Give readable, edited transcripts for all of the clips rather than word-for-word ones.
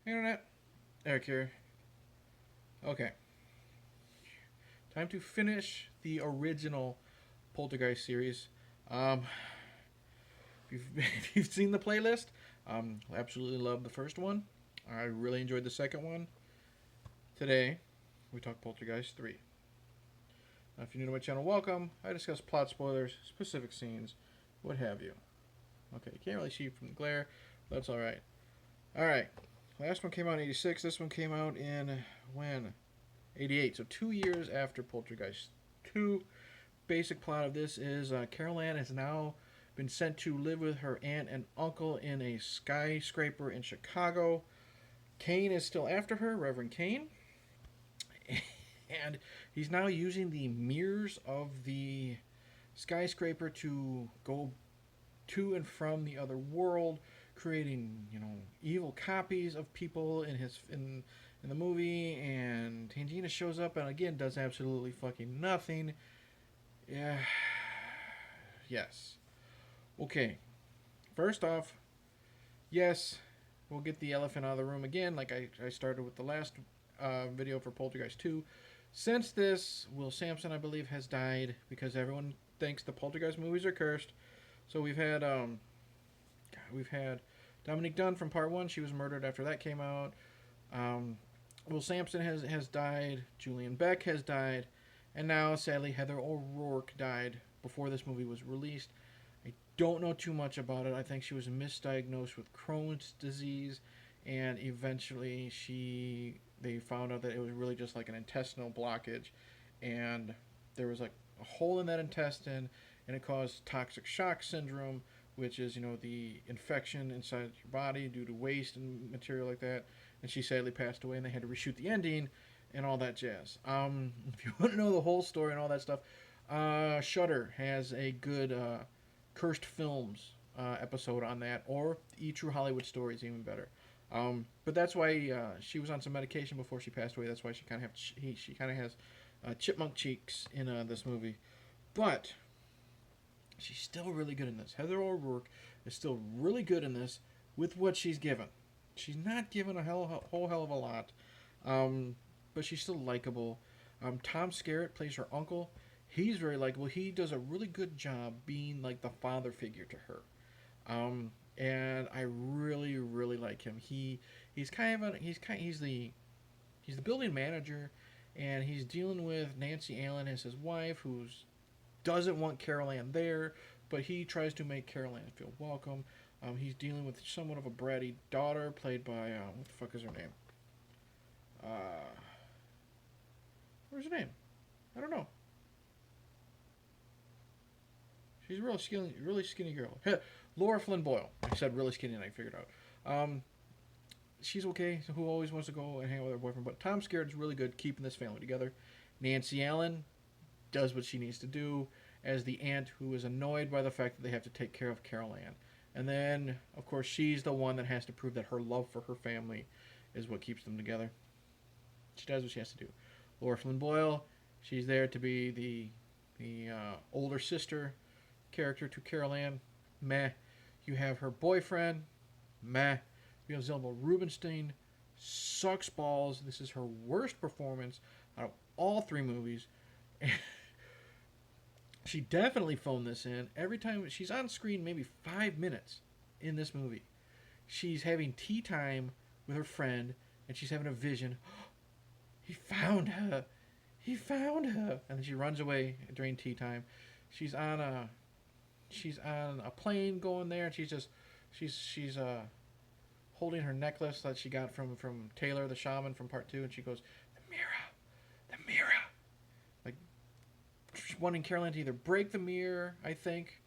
Internet, Eric here. Okay, time to finish the original Poltergeist series. Um, if you've seen the playlist, absolutely love the first one. I really enjoyed the second one. Today, we talk Poltergeist 3. Now, if you're new to my channel, welcome. I discuss plot spoilers, specific scenes, what have you. Okay, you can't really see from the glare, but that's alright. Alright, last one came out in 86. This one came out in when? 88. So 2 years after Poltergeist 2. Basic plot of this is Carol Ann has now been sent to live with her aunt and uncle in a skyscraper in Chicago. Kane is still after her, Reverend Kane. And he's now using the mirrors of the skyscraper to go to and from the other world, creating evil copies of people in the movie. And Tangina shows up and again does absolutely fucking nothing. Yeah. Yes. Okay. First off, yes, we'll get the elephant out of the room again, like I started with the last video for Poltergeist 2. Since this, Will Sampson, I believe, has died because everyone thinks the Poltergeist movies are cursed. So we've had Dominique Dunn from Part 1. She was murdered after that came out. Will Sampson has died. Julian Beck has died. And now, sadly, Heather O'Rourke died before this movie was released. I don't know too much about it. I think she was misdiagnosed with Crohn's disease, and eventually they found out that it was really just like an intestinal blockage, and there was like a hole in that intestine, and it caused toxic shock syndrome, which is the infection inside your body due to waste and material like that. And she sadly passed away, and they had to reshoot the ending and all that jazz. If you want to know the whole story and all that stuff, Shudder has a good cursed films episode on that, or E True Hollywood Story is even better. But that's why she was on some medication before she passed away. That's why she kind of has chipmunk cheeks in this movie. But she's still really good in this. Heather O'Rourke is still really good in this with what she's given. She's not given a whole hell of a lot, but she's still likable. Tom Skerritt plays her uncle. He's very likable. He does a really good job being like the father figure to her. And I really, really like him. He's the building manager, and he's dealing with Nancy Allen as his wife, who doesn't want Carol Ann there, but he tries to make Carol Ann feel welcome. He's dealing with somewhat of a bratty daughter, played by what the fuck is her name? Where's her name? I don't know. She's a really skinny girl. Laura Flynn Boyle. I said really skinny, and I figured out. She's okay. So who always wants to go and hang out with her boyfriend? But Tom Skerritt is really good keeping this family together. Nancy Allen does what she needs to do as the aunt who is annoyed by the fact that they have to take care of Carol Ann. And then, of course, she's the one that has to prove that her love for her family is what keeps them together. She does what she has to do. Laura Flynn Boyle, she's there to be the older sister character to Carol Ann. Meh. You have her boyfriend. Meh. You have Zelma Rubinstein. Sucks balls. This is her worst performance out of all three movies. She definitely phoned this in. Every time she's on screen, maybe 5 minutes in this movie, she's having tea time with her friend, and she's having a vision. He found her. He found her. And then she runs away during tea time. She's on a plane going there, and she's holding her necklace that she got from Taylor the shaman from Part 2, and she goes, the mirror. Like, wanting Carol Ann to either break the mirror, I think,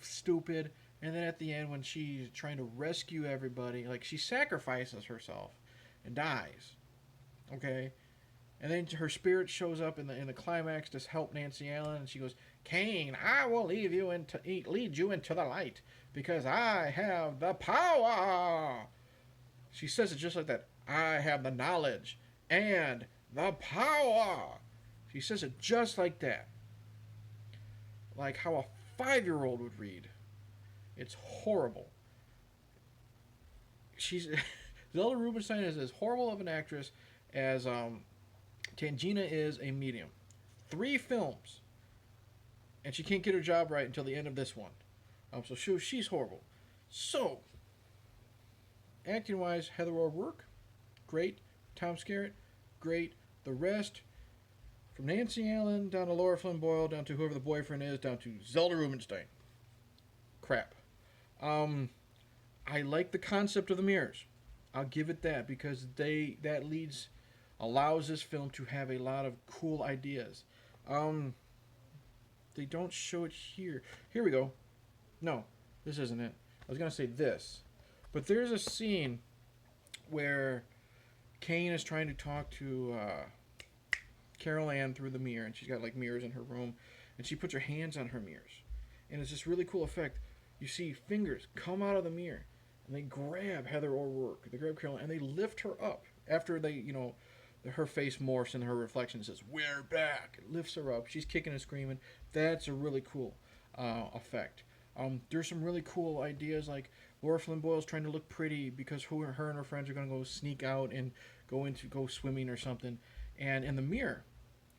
stupid, and then at the end when she's trying to rescue everybody, like she sacrifices herself and dies. Okay, and then her spirit shows up in the climax to help Nancy Allen, and she goes, "Kane, I will lead you into the light because I have the power." She says it just like that. I have the knowledge and the power. She says it just like that, like how a 5-year-old would read. It's horrible. She's Zelda Rubinstein is as horrible of an actress as Tangina is a medium. 3 films, and she can't get her job right until the end of this one. So she's horrible. So, acting wise, Heather O'Rourke, great. Tom Skerritt, great. The rest, from Nancy Allen down to Laura Flynn Boyle, down to whoever the boyfriend is, down to Zelda Rubinstein. Crap. I like the concept of the mirrors. I'll give it that because allows this film to have a lot of cool ideas. They don't show it here. Here we go. No, this isn't it. I was gonna say this, but there's a scene where Kane is trying to talk to Carol Ann through the mirror, and she's got like mirrors in her room, and she puts her hands on her mirrors, and it's this really cool effect. You see fingers come out of the mirror, and they grab Heather O'Rourke, they grab Carol Ann, and they lift her up after her face morphs and her reflection says, "We're back." It lifts her up. She's kicking and screaming. That's a really cool effect. There's some really cool ideas like Laura Flynn Boyle's trying to look pretty because her and her friends are going to go sneak out and go swimming or something. And in the mirror,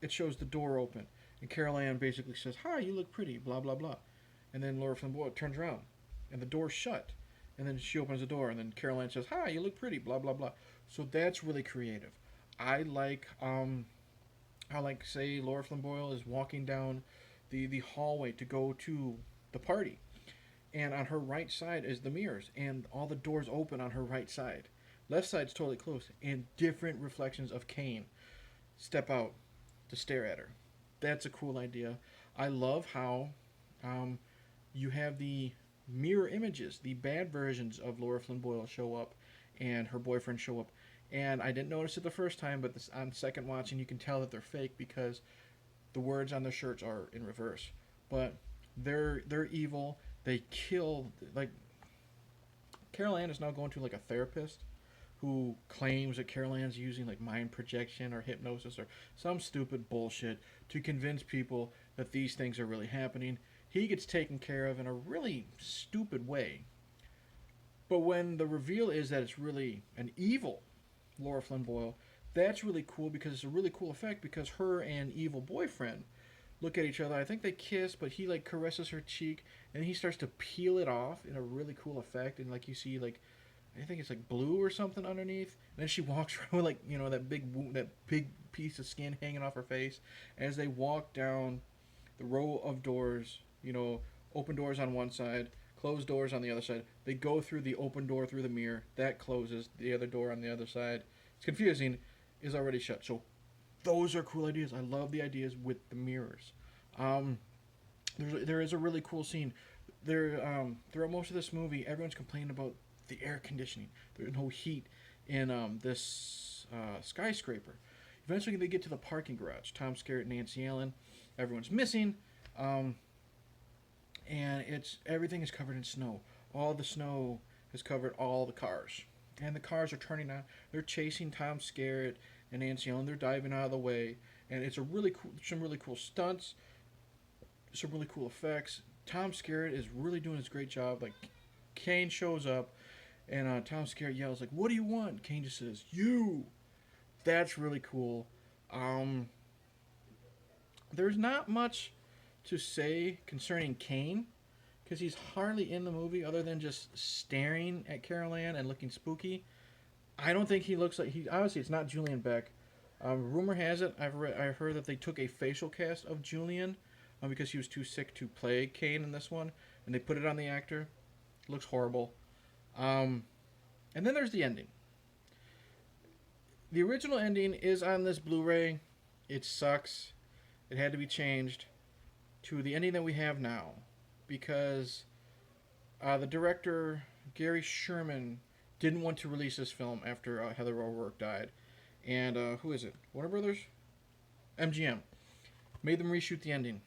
it shows the door open. And Carol Ann basically says, "Hi, you look pretty, blah, blah, blah." And then Laura Flynn Boyle turns around and the door's shut. And then she opens the door and then Carol Ann says, "Hi, you look pretty, blah, blah, blah." So that's really creative. I like say Laura Flynn Boyle is walking down the hallway to go to the party, and on her right side is the mirrors, and all the doors open on her right side. Left side's totally closed, and different reflections of Kane step out to stare at her. That's a cool idea. I love how you have the mirror images, the bad versions of Laura Flynn Boyle show up, and her boyfriend show up. And I didn't notice it the first time, but on second watching, you can tell that they're fake because the words on their shirts are in reverse. But they're evil. They kill. Like, Carol Ann is now going to like a therapist who claims that Carol Ann's using like mind projection or hypnosis or some stupid bullshit to convince people that these things are really happening. He gets taken care of in a really stupid way. But when the reveal is that it's really an evil Laura Flynn Boyle, that's really cool because it's a really cool effect because her and evil boyfriend look at each other. I think they kiss, but he like caresses her cheek and he starts to peel it off in a really cool effect. And like you see like, I think it's like blue or something underneath. And then she walks around with like, that big piece of skin hanging off her face. As they walk down the row of doors, open doors on one side, closed doors on the other side. They go through the open door through the mirror. That closes. The other door on the other side, it's confusing, is already shut. So those are cool ideas. I love the ideas with the mirrors. There is a really cool scene. Throughout most of this movie, everyone's complaining about the air conditioning. There's no heat in this skyscraper. Eventually, they get to the parking garage. Tom Skerritt, Nancy Allen, everyone's missing. And everything is covered in snow. All the snow has covered all the cars. And the cars are turning on. They're chasing Tom Skerritt and Nancy Allen. They're diving out of the way. And it's some really cool stunts, some really cool effects. Tom Skerritt is really doing his great job. Like, Kane shows up, and Tom Skerritt yells, like, "What do you want?" Kane just says, "You." That's really cool. There's not much to say concerning Kane because he's hardly in the movie other than just staring at Carol Ann and looking spooky. I don't think he looks like obviously it's not Julian Beck. Rumor has it I heard that they took a facial cast of Julian because he was too sick to play Kane in this one, and they put it on the actor. It looks horrible. And then there's the ending. The original ending is on this Blu-ray. It sucks. It had to be changed to the ending that we have now because the director Gary Sherman didn't want to release this film after Heather O'Rourke died, and who is it? Warner Brothers, MGM made them reshoot the ending,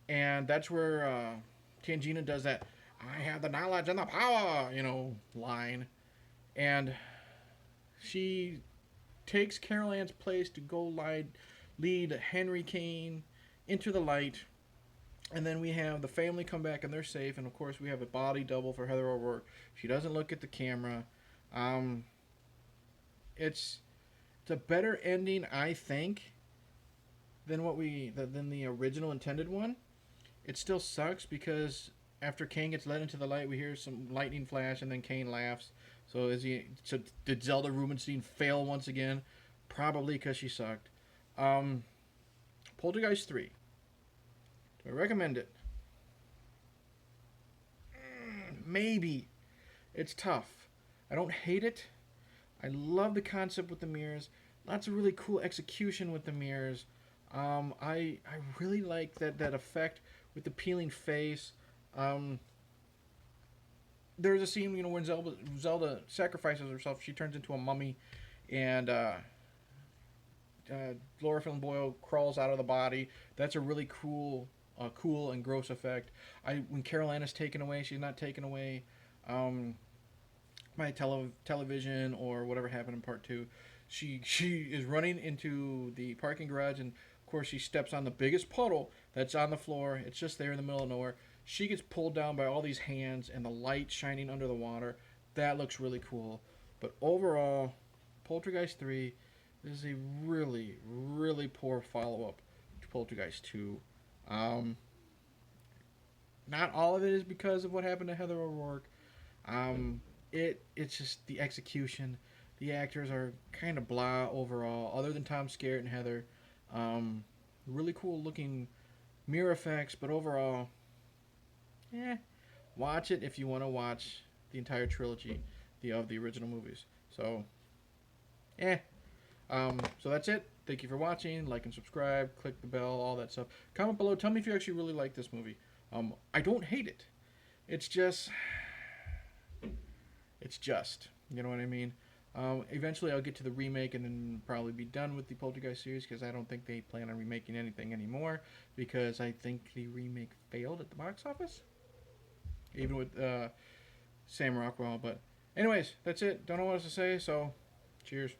and that's where Tangina does that "I have the knowledge and the power" line, and she takes Carol Ann's place to go lead Henry Kane into the light. And then we have the family come back and they're safe. And of course we have a body double for Heather O'Rourke. She doesn't look at the camera. it's a better ending, I think, than than the original intended one. It still sucks because after Kane gets led into the light, we hear some lightning flash, and then Kane laughs. So did Zelda Rubinstein fail once again? Probably because she sucked. Um, Poltergeist 3. Do I recommend it? Maybe. It's tough. I don't hate it. I love the concept with the mirrors. Lots of really cool execution with the mirrors. I really like that effect with the peeling face. Um, there's a scene, when Zelda sacrifices herself. She turns into a mummy, and Laura Flynn Boyle crawls out of the body. That's a really cool and gross effect. When Carol Ann is taken away, she's not taken away um, by television or whatever happened in part two. She is running into the parking garage, and of course she steps on the biggest puddle that's on the floor. It's just there in the middle of nowhere. She gets pulled down by all these hands and the light shining under the water. That looks really cool. But overall, Poltergeist 3 is a really, really poor follow up to Poltergeist 2. Um, Not all of it is because of what happened to Heather O'Rourke. It's just the execution. The actors are kind of blah overall, other than Tom Skerritt and Heather. Really cool looking mirror effects, but overall, watch it if you want to watch the entire trilogy of the original movies. So, eh. So that's it. Thank you for watching. Like and subscribe. Click the bell. All that stuff. Comment below. Tell me if you actually really like this movie. I don't hate it. It's just, you know what I mean. Eventually, I'll get to the remake and then probably be done with the Poltergeist series because I don't think they plan on remaking anything anymore because I think the remake failed at the box office, even with Sam Rockwell. But anyways, that's it. Don't know what else to say. So, cheers.